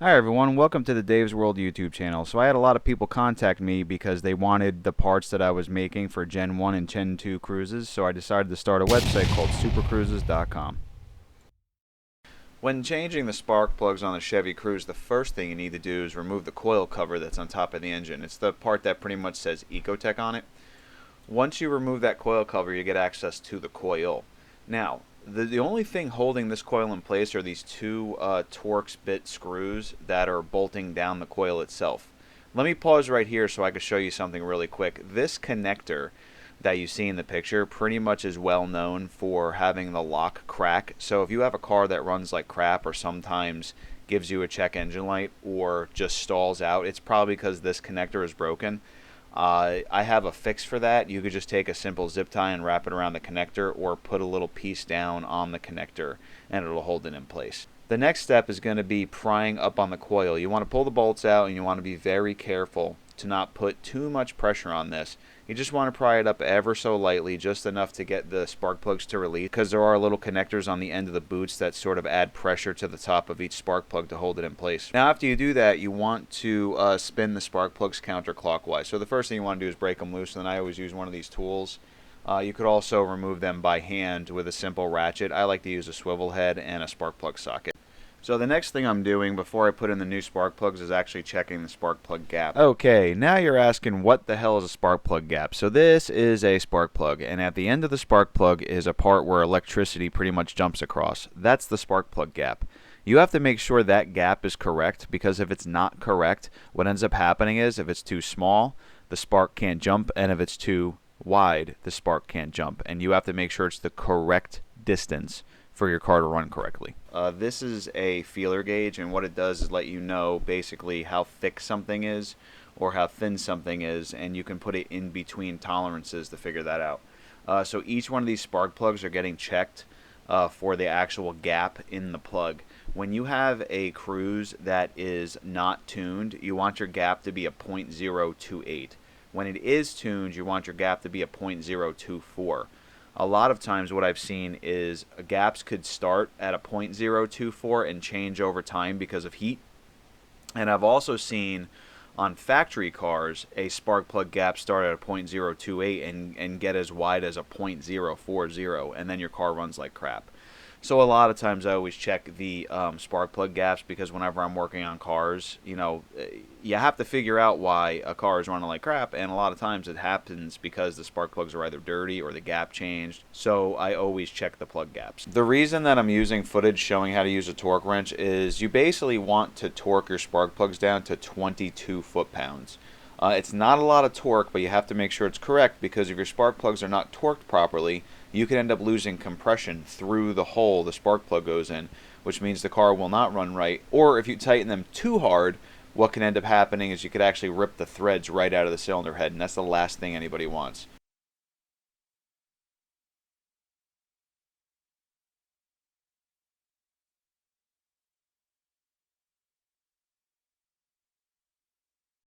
Hi everyone, welcome to the Dave's World YouTube channel. So I had a lot of people contact me because they wanted the parts that I was making for Gen 1 and Gen 2 Cruzes, so I decided to start a website called supercruzes.com. When changing the spark plugs on the Chevy Cruze, the first thing you need to do is remove the coil cover that's on top of the engine. It's the part that pretty much says Ecotech on it. Once you remove that coil cover, you get access to the coil. Now, the only thing holding this coil in place are these two Torx bit screws that are bolting down the coil itself. Let me pause right here so I can show you something really quick. This connector that you see in the picture pretty much is well known for having the lock crack. So if you have a car that runs like crap or sometimes gives you a check engine light or just stalls out, it's probably because this connector is broken. I have a fix for that. You could just take a simple zip tie and wrap it around the connector, or put a little piece down on the connector and it'll hold it in place. The next step is going to be prying up on the coil. You want to pull the bolts out and you want to be very careful to not put too much pressure on this. You just want to pry it up ever so lightly, just enough to get the spark plugs to release, because there are little connectors on the end of the boots that sort of add pressure to the top of each spark plug to hold it in place. Now after you do that, you want to spin the spark plugs counterclockwise. So the first thing you want to do is break them loose, and then I always use one of these tools. You could also remove them by hand with a simple ratchet. I like to use a swivel head and a spark plug socket. So the next thing I'm doing before I put in the new spark plugs is actually checking the spark plug gap. Okay, now you're asking what the hell is a spark plug gap. So this is a spark plug, and at the end of the spark plug is a part where electricity pretty much jumps across. That's the spark plug gap. You have to make sure that gap is correct, because if it's not correct, what ends up happening is if it's too small, the spark can't jump, and if it's too wide, the spark can't jump. And you have to make sure it's the correct distance for your car to run correctly. This is a feeler gauge, and what it does is let you know basically how thick something is or how thin something is, and you can put it in between tolerances to figure that out. So each one of these spark plugs are getting checked for the actual gap in the plug. When you have a Cruze that is not tuned, you want your gap to be a 0.028. When it is tuned, you want your gap to be a 0.024. A lot of times what I've seen is gaps could start at a 0.024 and change over time because of heat. And I've also seen on factory cars a spark plug gap start at a 0.028 and get as wide as a 0.040, and then your car runs like crap. So a lot of times I always check the spark plug gaps, because whenever I'm working on cars, you know, you have to figure out why a car is running like crap, and a lot of times it happens because the spark plugs are either dirty or the gap changed. So I always check the plug gaps. The reason that I'm using footage showing how to use a torque wrench is you basically want to torque your spark plugs down to 22 foot-pounds. It's not a lot of torque, but you have to make sure it's correct, because if your spark plugs are not torqued properly, you can end up losing compression through the hole the spark plug goes in, which means the car will not run right. Or if you tighten them too hard, what can end up happening is you could actually rip the threads right out of the cylinder head, and that's the last thing anybody wants.